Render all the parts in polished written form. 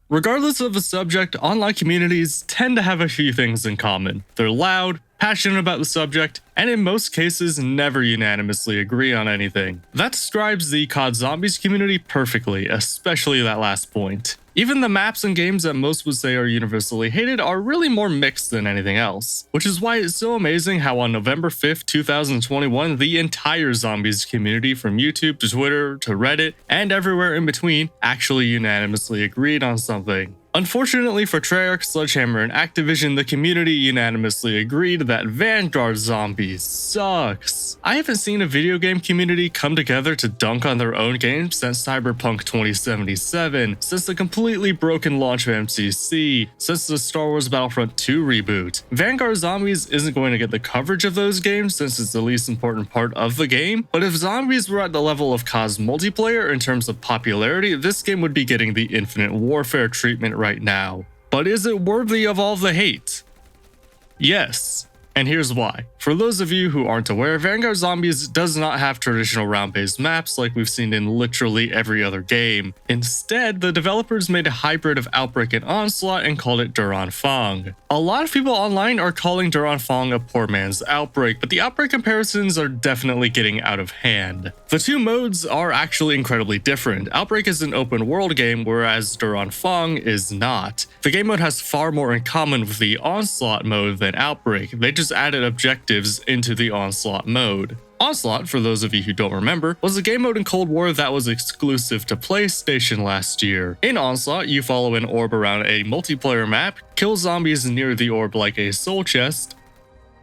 Regardless of the subject, online communities tend to have a few things in common. They're loud, passionate about the subject, and in most cases never unanimously agree on anything. That describes the COD Zombies community perfectly, especially that last point. Even the maps and games that most would say are universally hated are really more mixed than anything else, which is why it's so amazing how on November 5th, 2021, the entire Zombies community from YouTube to Twitter to Reddit and everywhere in between actually unanimously agreed on something. Unfortunately for Treyarch, Sledgehammer, and Activision, the community unanimously agreed that Vanguard Zombies sucks. I haven't seen a video game community come together to dunk on their own game since Cyberpunk 2077, since the completely broken launch of MCC, since the Star Wars Battlefront II reboot. Vanguard Zombies isn't going to get the coverage of those games since it's the least important part of the game, but if Zombies were at the level of COD's multiplayer in terms of popularity, this game would be getting the Infinite Warfare treatment right now. But is it worthy of all the hate? Yes, and here's why. For those of you who aren't aware, Vanguard Zombies does not have traditional round-based maps like we've seen in literally every other game. Instead, the developers made a hybrid of Outbreak and Onslaught and called it Anfang. A lot of people online are calling Anfang a poor man's Outbreak, but the Outbreak comparisons are definitely getting out of hand. The two modes are actually incredibly different. Outbreak is an open world game, whereas Anfang is not. The game mode has far more in common with the Onslaught mode than Outbreak. They just added objectives into the Onslaught mode. Onslaught, for those of you who don't remember, was a game mode in Cold War that was exclusive to PlayStation last year. In Onslaught, you follow an orb around a multiplayer map, kill zombies near the orb like a soul chest,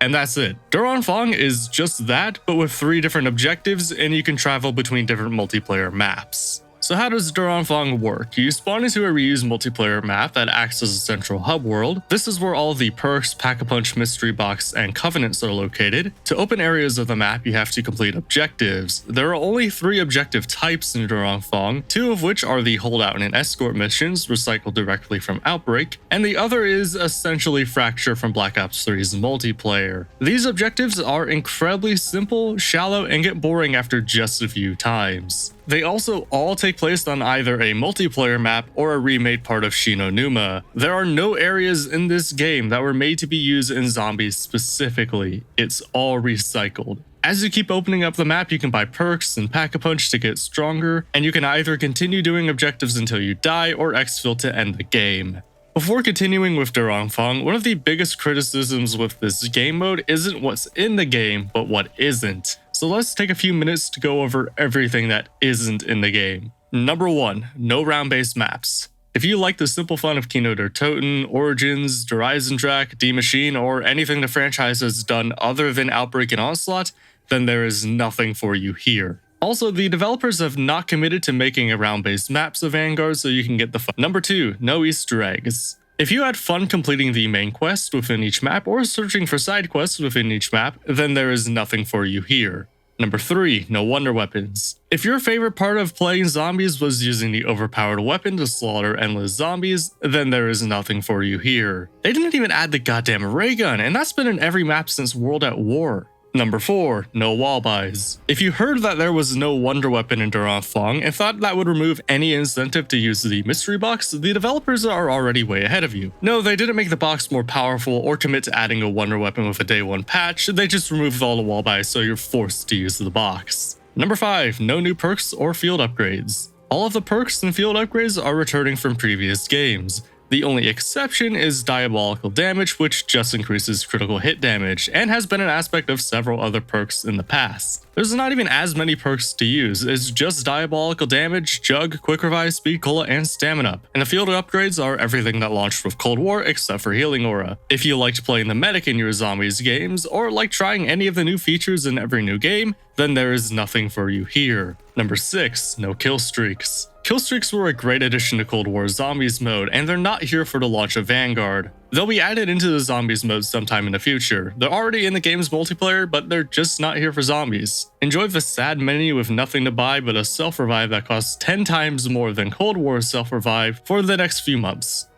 and that's it. Anfang is just that, but with 3 different objectives, and you can travel between different multiplayer maps. So how does Anfang work? You spawn into a reused multiplayer map that acts as a central hub world. This is where all the perks, Pack-a-Punch, Mystery Box, and Covenants are located. To open areas of the map, you have to complete objectives. There are only 3 objective types in Anfang, 2 of which are the Holdout and Escort missions, recycled directly from Outbreak, and the other is essentially Fracture from Black Ops 3's multiplayer. These objectives are incredibly simple, shallow, and get boring after just a few times. They also all take place on either a multiplayer map or a remade part of Shinonuma. There are no areas in this game that were made to be used in zombies specifically. It's all recycled. As you keep opening up the map, you can buy perks and Pack-a-Punch to get stronger, and you can either continue doing objectives until you die or exfil to end the game. Before continuing with Anfang, one of the biggest criticisms with this game mode isn't what's in the game, but what isn't. So let's take a few minutes to go over everything that isn't in the game. Number 1, no round-based maps. If you like the simple fun of Kino der Toten, Origins, Der Eisendrache, Die Machine, or anything the franchise has done other than Outbreak and Onslaught, then there is nothing for you here. Also, the developers have not committed to making a round-based maps of Vanguard so you can get the fun. Number 2, no Easter eggs. If you had fun completing the main quest within each map or searching for side quests within each map, then there is nothing for you here. Number 3, no wonder weapons. If your favorite part of playing zombies was using the overpowered weapon to slaughter endless zombies, then there is nothing for you here. They didn't even add the goddamn ray gun, and that's been in every map since World at War. Number 4, no wall buys. If you heard that there was no wonder weapon in Anfang and thought that would remove any incentive to use the mystery box, the developers are already way ahead of you. No, they didn't make the box more powerful or commit to adding a wonder weapon with a day 1 patch, they just removed all the wall buys so you're forced to use the box. Number 5, no new perks or field upgrades. All of the perks and field upgrades are returning from previous games. The only exception is Diabolical Damage, which just increases critical hit damage, and has been an aspect of several other perks in the past. There's not even as many perks to use, it's just Diabolical Damage, Jug, Quick Revive, Speed Cola, and Stamina Up. And the field upgrades are everything that launched with Cold War except for Healing Aura. If you liked playing the medic in your zombies games, or like trying any of the new features in every new game, then there is nothing for you here. Number 6, no kill streaks. Kill streaks were a great addition to Cold War Zombies mode, and they're not here for the launch of Vanguard. They'll be added into the Zombies mode sometime in the future. They're already in the game's multiplayer, but they're just not here for zombies. Enjoy the sad menu with nothing to buy but a self-revive that costs 10 times more than Cold War's self-revive for the next few months.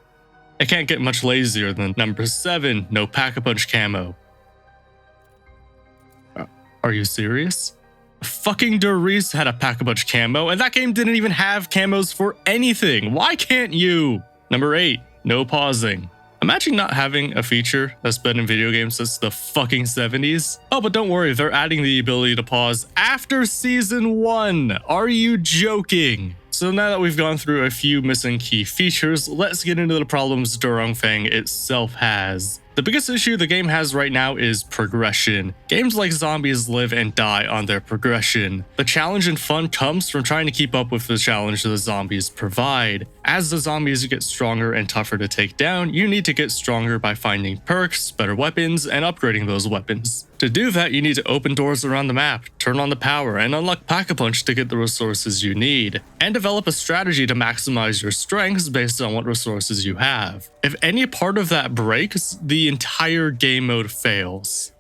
It can't get much lazier than number 7, no Pack-a-Punch camo. Are you serious? Fucking Doris had a Pack-a-Punch camo, and that game didn't even have camos for anything. Why can't you? Number 8. No pausing. Imagine not having a feature that's been in video games since the fucking 70s. Oh, but don't worry, they're adding the ability to pause after Season 1. Are you joking? So now that we've gone through a few missing key features, let's get into the problems Fang itself has. The biggest issue the game has right now is progression. Games like Zombies live and die on their progression. The challenge and fun comes from trying to keep up with the challenge the zombies provide. As the zombies get stronger and tougher to take down, you need to get stronger by finding perks, better weapons, and upgrading those weapons. To do that, you need to open doors around the map, turn on the power, and unlock Pack-a-Punch to get the resources you need, and develop a strategy to maximize your strengths based on what resources you have. If any part of that breaks, the entire game mode fails.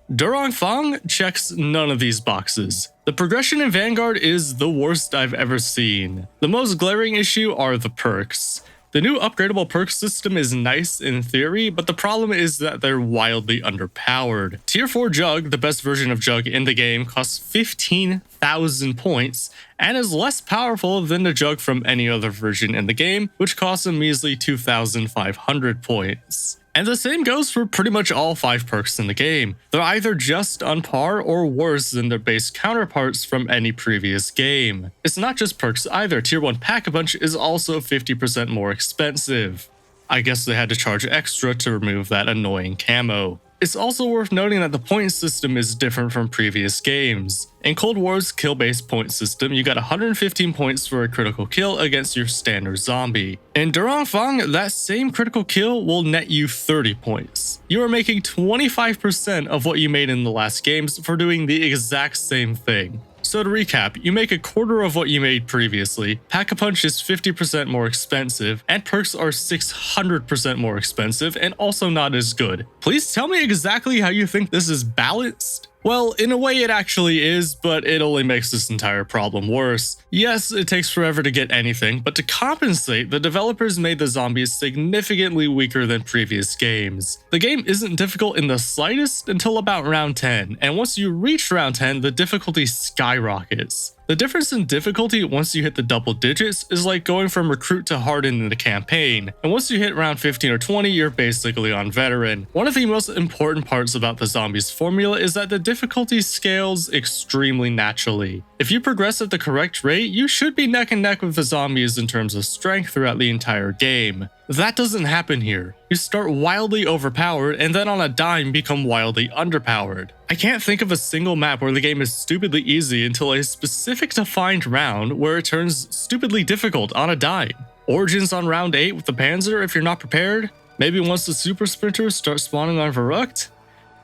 Fang checks none of these boxes. The progression in Vanguard is the worst I've ever seen. The most glaring issue are the perks. The new upgradable perk system is nice in theory, but the problem is that they're wildly underpowered. Tier 4 Jug, the best version of Jug in the game, costs 15,000 points and is less powerful than the Jug from any other version in the game, which costs a measly 2,500 points. And the same goes for pretty much all 5 perks in the game. They're either just on par or worse than their base counterparts from any previous game. It's not just perks either. Tier 1 Pack-a-Punch is also 50% more expensive. I guess they had to charge extra to remove that annoying camo. It's also worth noting that the point system is different from previous games. In Cold War's kill-based point system, you got 115 points for a critical kill against your standard zombie. In Fang, that same critical kill will net you 30 points. You are making 25% of what you made in the last games for doing the exact same thing. So to recap, you make a quarter of what you made previously, Pack-a-Punch is 50% more expensive, and perks are 600% more expensive and also not as good. Please tell me exactly how you think this is balanced? Well, in a way it actually is, but it only makes this entire problem worse. Yes, it takes forever to get anything, but to compensate, the developers made the zombies significantly weaker than previous games. The game isn't difficult in the slightest until about round 10, and once you reach round 10, the difficulty skyrockets. The difference in difficulty once you hit the double digits is like going from recruit to hardened in the campaign, and once you hit round 15 or 20, you're basically on veteran. One of the most important parts about the zombies formula is that the difficulty scales extremely naturally. If you progress at the correct rate, you should be neck and neck with the zombies in terms of strength throughout the entire game. That doesn't happen here. You start wildly overpowered and then on a dime become wildly underpowered. I can't think of a single map where the game is stupidly easy until a specific defined round where it turns stupidly difficult on a dime. Origins on round 8 with the Panzer if you're not prepared? Maybe once the super sprinters start spawning on Verrucht?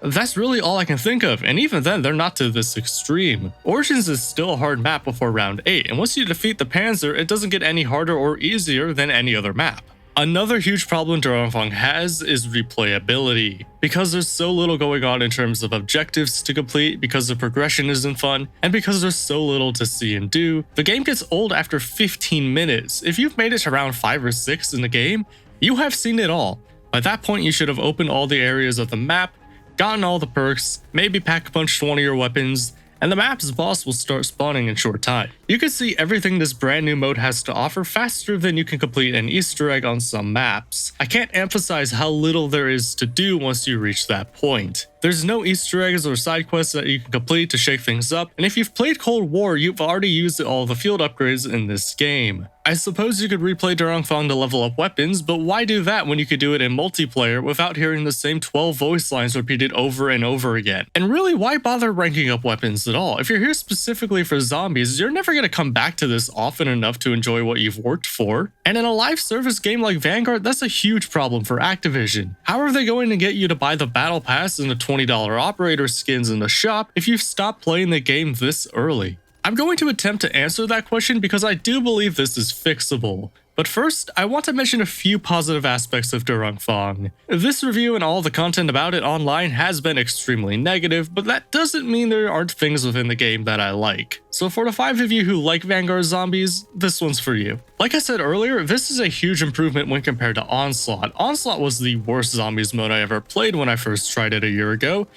That's really all I can think of, and even then they're not to this extreme. Origins is still a hard map before round 8, and once you defeat the Panzer, it doesn't get any harder or easier than any other map. Another huge problem Fang has is replayability. Because there's so little going on in terms of objectives to complete, because the progression isn't fun, and because there's so little to see and do, the game gets old after 15 minutes. If you've made it to round 5 or 6 in the game, you have seen it all. By that point, you should have opened all the areas of the map, gotten all the perks, maybe pack-a-punched one of your weapons, and the map's boss will start spawning in short time. You can see everything this brand new mode has to offer faster than you can complete an Easter egg on some maps. I can't emphasize how little there is to do once you reach that point. There's no Easter eggs or side quests that you can complete to shake things up, and if you've played Cold War, you've already used all the field upgrades in this game. I suppose you could replay Fang to level up weapons, but why do that when you could do it in multiplayer without hearing the same 12 voice lines repeated over and over again? And really, why bother ranking up weapons at all? If you're here specifically for zombies, you're never going to come back to this often enough to enjoy what you've worked for. And in a live service game like Vanguard, that's a huge problem for Activision. How are they going to get you to buy the Battle Pass and the $20 operator skins in the shop if you've stopped playing the game this early? I'm going to attempt to answer that question because I do believe this is fixable. But first, I want to mention a few positive aspects of Fang. This review and all the content about it online has been extremely negative, but that doesn't mean there aren't things within the game that I like. So for the 5 of you who like Vanguard Zombies, this one's for you. Like I said earlier, this is a huge improvement when compared to Onslaught. Onslaught was the worst Zombies mode I ever played when I first tried it a year ago,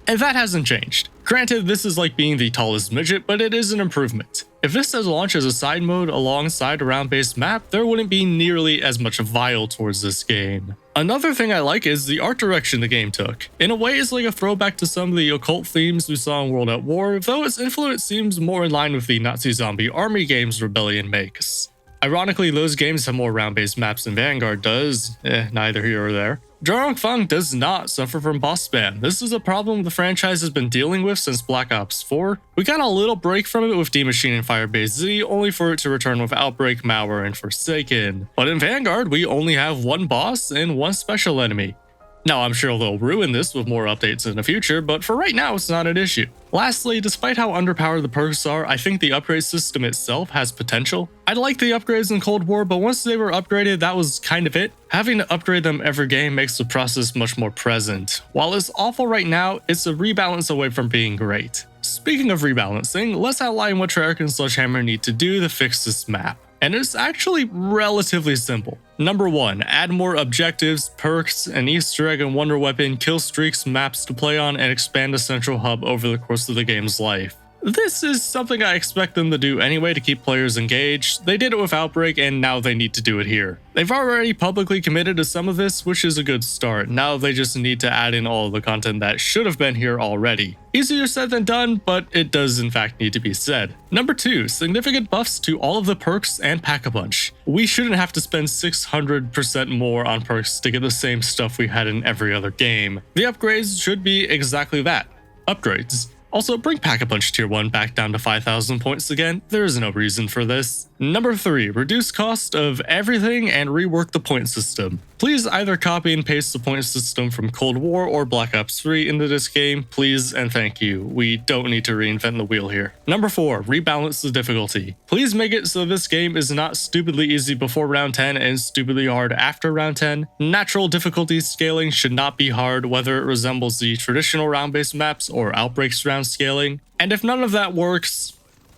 and that hasn't changed. Granted, this is like being the tallest midget, but it is an improvement. If this had launched as a side mode alongside a round-based map, there wouldn't be nearly as much vile towards this game. Another thing I like is the art direction the game took. In a way, it's like a throwback to some of the occult themes we saw in World at War, though its influence seems more in line with the Nazi zombie army games Rebellion makes. Ironically, those games have more round-based maps than Vanguard does, neither here or there. Anfang does not suffer from boss spam. This is a problem the franchise has been dealing with since Black Ops 4. We got a little break from it with D Machine and Firebase Z, only for it to return with Outbreak, Malware, and Forsaken. But in Vanguard, we only have one boss and one special enemy. Now, I'm sure they'll ruin this with more updates in the future, but for right now, it's not an issue. Lastly, despite how underpowered the perks are, I think the upgrade system itself has potential. I liked the upgrades in Cold War, but once they were upgraded, that was kind of it. Having to upgrade them every game makes the process much more present. While it's awful right now, it's a rebalance away from being great. Speaking of rebalancing, let's outline what Treyarch and Sledgehammer need to do to fix this map. And it's actually relatively simple. Number 1, add more objectives, perks, an Easter egg and wonder weapon, kill streaks, maps to play on, and expand the central hub over the course of the game's life. This is something I expect them to do anyway to keep players engaged. They did it with Outbreak, and now they need to do it here. They've already publicly committed to some of this, which is a good start. Now they just need to add in all of the content that should have been here already. Easier said than done, but it does in fact need to be said. Number 2, significant buffs to all of the perks and Pack-a-Punch. We shouldn't have to spend 600% more on perks to get the same stuff we had in every other game. The upgrades should be exactly that, upgrades. Also, bring Pack-a-Punch Tier 1 back down to 5,000 points again. There is no reason for this. Number 3, reduce cost of everything and rework the point system. Please either copy and paste the point system from Cold War or Black Ops 3 into this game, please and thank you. We don't need to reinvent the wheel here. Number 4, rebalance the difficulty. Please make it so this game is not stupidly easy before round 10 and stupidly hard after round 10. Natural difficulty scaling should not be hard, whether it resembles the traditional round-based maps or Outbreak's round scaling. And if none of that works,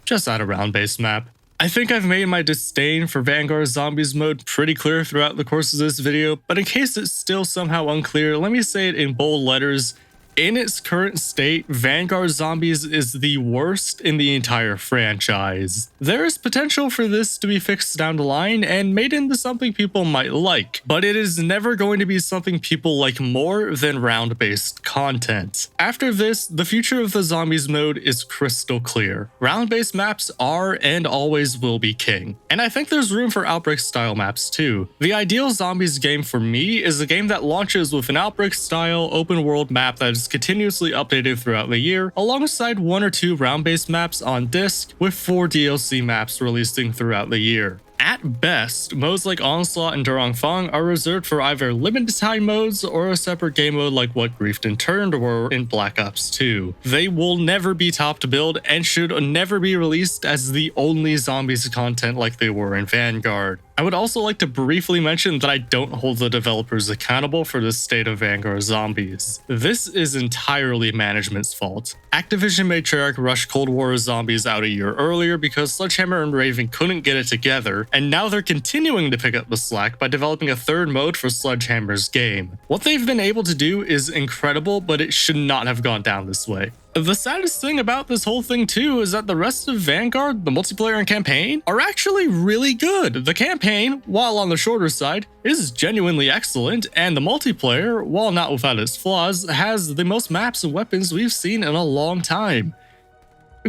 just add a round-based map. I think I've made my disdain for Vanguard Zombies mode pretty clear throughout the course of this video, but in case it's still somehow unclear, let me say it in bold letters. In its current state, Vanguard Zombies is the worst in the entire franchise. There is potential for this to be fixed down the line and made into something people might like, but it is never going to be something people like more than round-based content. After this, the future of the Zombies mode is crystal clear. Round-based maps are and always will be king. And I think there's room for Outbreak-style maps too. The ideal Zombies game for me is a game that launches with an Outbreak-style open-world map that is continuously updated throughout the year, alongside 1 or 2 round-based maps on disc, with 4 DLC maps releasing throughout the year. At best, modes like Onslaught and Anfang are reserved for either limited time modes or a separate game mode like what Griefed and Turned were in Black Ops 2. They will never be top to build and should never be released as the only Zombies content like they were in Vanguard. I would also like to briefly mention that I don't hold the developers accountable for the state of Vanguard Zombies. This is entirely management's fault. Activision made Treyarch rush Cold War Zombies out a year earlier because Sledgehammer and Raven couldn't get it together, and now they're continuing to pick up the slack by developing a third mode for Sledgehammer's game. What they've been able to do is incredible, but it should not have gone down this way. The saddest thing about this whole thing too is that the rest of Vanguard, the multiplayer and campaign, are actually really good. The campaign, while on the shorter side, is genuinely excellent, and the multiplayer, while not without its flaws, has the most maps and weapons we've seen in a long time.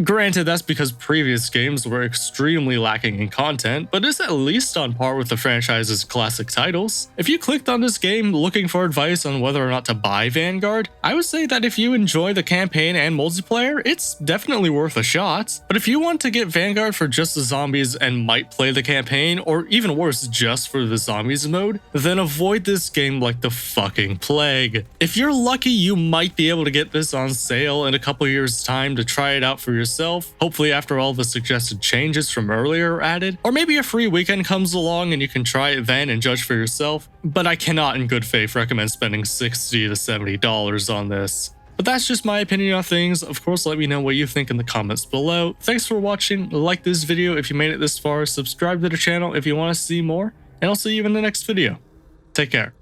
Granted, that's because previous games were extremely lacking in content, but it's at least on par with the franchise's classic titles. If you clicked on this game looking for advice on whether or not to buy Vanguard, I would say that if you enjoy the campaign and multiplayer, it's definitely worth a shot. But if you want to get Vanguard for just the zombies and might play the campaign, or even worse, just for the zombies mode, then avoid this game like the fucking plague. If you're lucky, you might be able to get this on sale in a couple years' time to try it out for yourself, hopefully after all the suggested changes from earlier are added, or maybe a free weekend comes along and you can try it then and judge for yourself, but I cannot in good faith recommend spending $60 to $70 on this. But that's just my opinion on things. Of course, let me know what you think in the comments below. Thanks for watching, like this video if you made it this far, subscribe to the channel if you want to see more, and I'll see you in the next video. Take care.